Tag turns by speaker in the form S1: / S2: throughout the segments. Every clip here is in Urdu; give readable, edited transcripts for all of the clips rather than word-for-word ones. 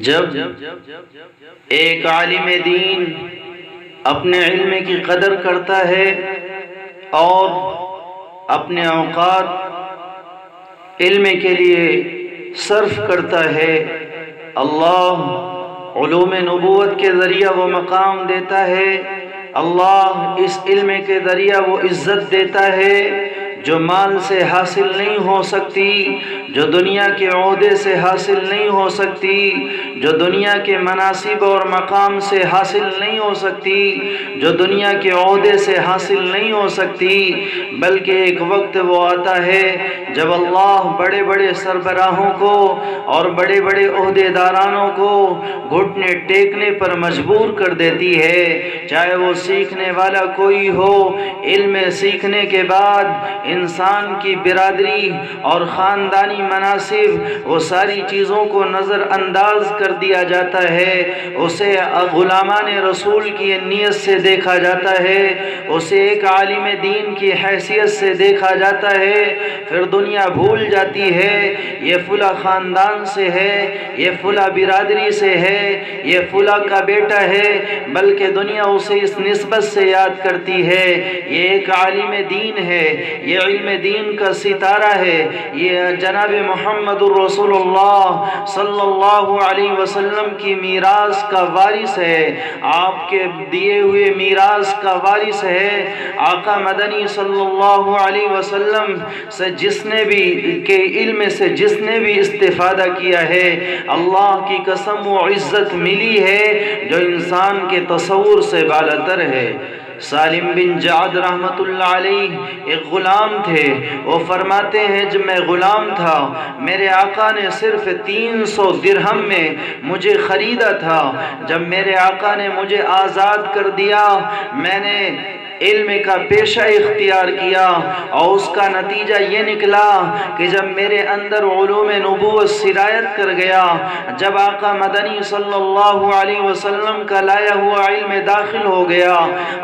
S1: جب ایک عالم دین اپنے علم کی قدر کرتا ہے اور اپنے اوقات علم کے لیے صرف کرتا ہے، اللہ علوم نبوت کے ذریعہ وہ مقام دیتا ہے، اللہ اس علم کے ذریعہ وہ عزت دیتا ہے جو مال سے حاصل نہیں ہو سکتی، جو دنیا کے عہدے سے حاصل نہیں ہو سکتی، جو دنیا کے مناصب اور مقام سے حاصل نہیں ہو سکتی، جو دنیا کے عہدے سے حاصل نہیں ہو سکتی، بلکہ ایک وقت وہ آتا ہے جب اللہ بڑے بڑے سربراہوں کو اور بڑے بڑے عہدیدارانوں کو گھٹنے ٹیکنے پر مجبور کر دیتی ہے، چاہے وہ سیکھنے والا کوئی ہو۔ علم سیکھنے کے بعد انسان کی برادری اور خاندانی مناصب وہ ساری چیزوں کو نظر انداز کر دیا جاتا ہے، اسے غلامان رسول کی نیت سے دیکھا جاتا ہے، اسے ایک عالم دین کی حیثیت سے دیکھا جاتا ہے، پھر دنیا بھول جاتی ہے یہ فلاں خاندان سے ہے، یہ فلاں برادری سے ہے، یہ فلاں کا بیٹا ہے، بلکہ دنیا اسے اس نسبت سے یاد کرتی ہے یہ ایک عالم دین ہے، یہ علم دین کا ستارہ ہے، یہ جناب محمد الرسول اللہ صلی اللہ علیہ وسلم کی میراث کا وارث ہے، آپ کے دیے ہوئے میراث کا وارث ہے۔ آقا مدنی صلی اللہ علیہ وسلم سے جس نے بھی کے علم سے جس نے بھی استفادہ کیا ہے، اللہ کی قسم وہ عزت ملی ہے جو انسان کے تصور سے بالاتر ہے۔ سالم بن جعد رحمۃ اللہ علیہ ایک غلام تھے، وہ فرماتے ہیں جب میں غلام تھا میرے آقا نے صرف 300 درہم میں مجھے خریدا تھا، جب میرے آقا نے مجھے آزاد کر دیا میں نے علم کا پیشہ اختیار کیا اور اس کا نتیجہ یہ نکلا کہ جب میرے اندر علوم نبوت سرایت کر گیا، جب آقا مدنی صلی اللہ علیہ وسلم کا لایا ہوا علم داخل ہو گیا،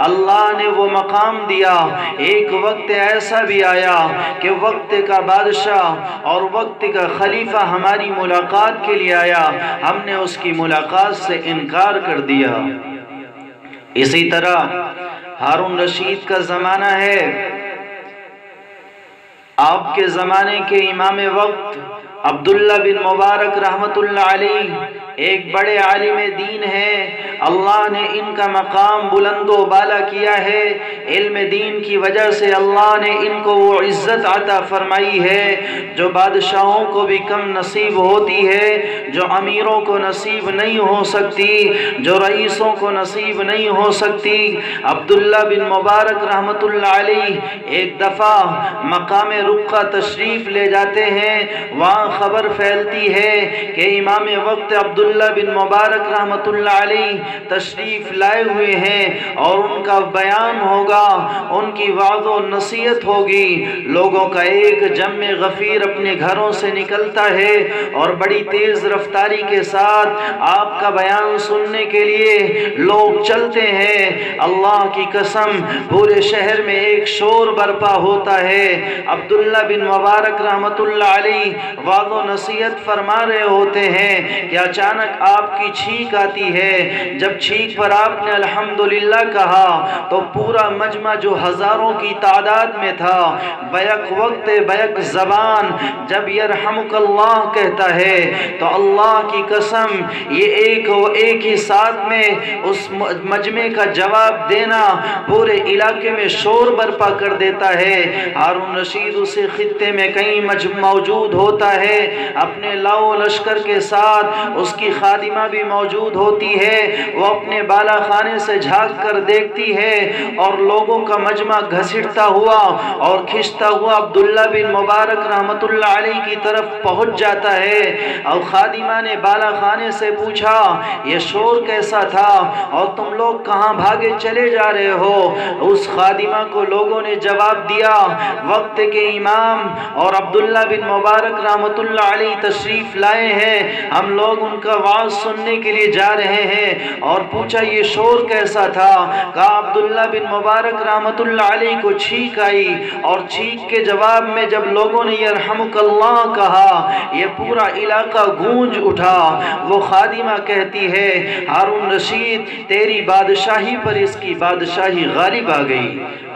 S1: اللہ نے وہ مقام دیا۔ ایک وقت ایسا بھی آیا کہ وقت کا بادشاہ اور وقت کا خلیفہ ہماری ملاقات کے لیے آیا، ہم نے اس کی ملاقات سے انکار کر دیا۔ اسی طرح ہارون رشید کا زمانہ ہے، آپ کے زمانے کے امام وقت عبداللہ بن مبارک رحمۃ اللہ علیہ ایک بڑے عالم دین ہیں، اللہ نے ان کا مقام بلند و بالا کیا ہے، علم دین کی وجہ سے اللہ نے ان کو وہ عزت عطا فرمائی ہے جو بادشاہوں کو بھی کم نصیب ہوتی ہے، جو امیروں کو نصیب نہیں ہو سکتی، جو رئیسوں کو نصیب نہیں ہو سکتی۔ عبداللہ بن مبارک رحمۃ اللہ علیہ ایک دفعہ مقام رقہ تشریف لے جاتے ہیں، وہاں خبر پھیلتی ہے کہ امام وقت عبداللہ بن مبارک رحمۃ اللہ علیہ تشریف لائے ہوئے ہیں اور ان کا بیان ہوگا، ان کی وعظ و نصیحت ہوگی۔ لوگوں کا ایک جمع غفیر اپنے گھروں سے نکلتا ہے اور بڑی تیز رفتاری کے ساتھ آپ کا بیان سننے کے لیے لوگ چلتے ہیں۔ اللہ کی قسم پورے شہر میں ایک شور برپا ہوتا ہے، عبداللہ بن مبارک رحمۃ اللہ علیہ وعظ و نصیحت فرما رہے ہوتے ہیں کہ اچانک آپ کی چھینک آتی ہے، جب چھینک پر آپ نے الحمدللہ کہا تو پورا مجمع جو ہزاروں کی تعداد میں تھا بیک وقت بیک زبان جب یرحمک اللہ کہتا ہے تو اللہ کی قسم یہ ایک ہی ساتھ میں اس مجمع کا جواب دینا پورے علاقے میں شور برپا کر دیتا ہے۔ ہارون رشید اسے خطے میں کہیں موجود ہوتا ہے، اپنے لاؤ لشکر کے ساتھ اس کی خادمہ بھی موجود ہوتی ہے، وہ اپنے بالا خانے سے جھانک کر دیکھتی ہے اور لوگوں کا مجمع گھسٹتا ہوا اور کھنچتا ہوا عبداللہ بن مبارک رحمۃ اللہ علیہ کی طرف پہنچ جاتا ہے۔ اور خادمہ نے بالا خانے سے پوچھا یہ شور کیسا تھا اور تم لوگ کہاں بھاگے چلے جا رہے ہو؟ اس خادمہ کو لوگوں نے جواب دیا وقت کے امام اور عبداللہ بن مبارک رحمۃ اللہ علیہ تشریف لائے ہیں، ہم لوگ ان کا کا واعظ سننے کے لیے جا رہے ہیں، اور پوچھا یہ شور کیسا تھا؟ کہا عبداللہ بن مبارک رحمت اللہ علیہ کو چھینک آئی، اور چھینک کے جواب میں جب لوگوں نے یرحمک اللہ کہا یہ پورا علاقہ گونج اٹھا۔ وہ خادمہ کہتی ہے ہارون رشید تیری بادشاہی پر اس کی بادشاہی غالب آ گئی۔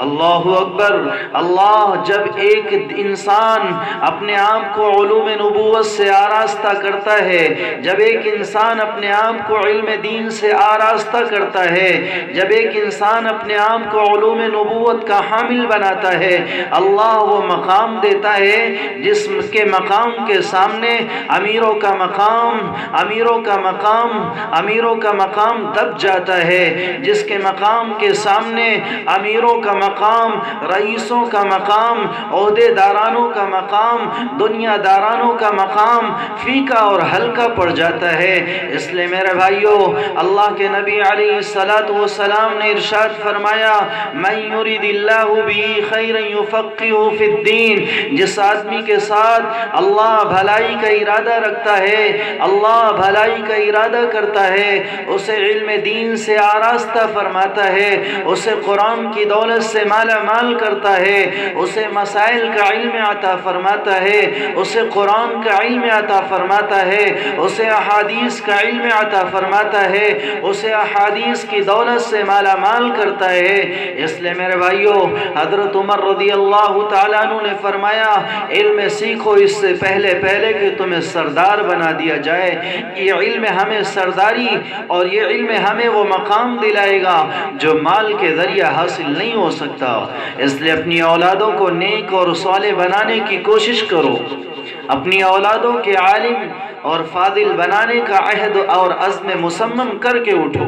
S1: اللہ اکبر۔ اللہ جب ایک انسان اپنے آپ کو علوم نبوت سے آراستہ کرتا ہے، جب ایک انسان اپنے آپ کو علم دین سے آراستہ کرتا ہے، جب ایک انسان اپنے آپ کو علوم نبوت کا حامل بناتا ہے، اللہ وہ مقام دیتا ہے جس کے مقام کے سامنے امیروں کا مقام دب جاتا ہے، جس کے مقام کے سامنے امیروں کا مقام، رئیسوں کا مقام، عہدے دارانوں کا مقام، دنیا دارانوں کا مقام فیکا اور ہلکا پڑ جاتا ہے۔ اس لیے میرے بھائیوں، اللہ کے نبی علیہ الصلوۃ والسلام نے ارشاد فرمایا من یرید اللہ بہ خیرا یفقہہ فی الدین، جس آدمی کے ساتھ اللہ بھلائی کا ارادہ رکھتا ہے، اللہ بھلائی کا ارادہ کرتا ہے، اسے علم دین سے آراستہ فرماتا ہے، اسے قرآن کی دولت سے مالا مال کرتا ہے، اسے مسائل کا علم عطا فرماتا ہے، اسے قرآن کا علم عطا فرماتا ہے، اسے احادیث کا علم عطا فرماتا ہے، اسے احادیث کی دولت سے مالا مال کرتا ہے۔ اس لیے میرے بھائیوں، حضرت عمر رضی اللہ تعالیٰ عنہ نے فرمایا علم سیکھو اس سے پہلے کہ تمہیں سردار بنا دیا جائے۔ یہ علم ہمیں سرداری اور یہ علم ہمیں وہ مقام دلائے گا جو مال کے ذریعہ حاصل نہیں ہو سکتا۔ اس لیے اپنی اولادوں کو نیک اور صالح بنانے کی کوشش کرو، اپنی اولادوں کے عالم اور فاضل بنانے کا عہد اور عزم مصمم کر کے اٹھو۔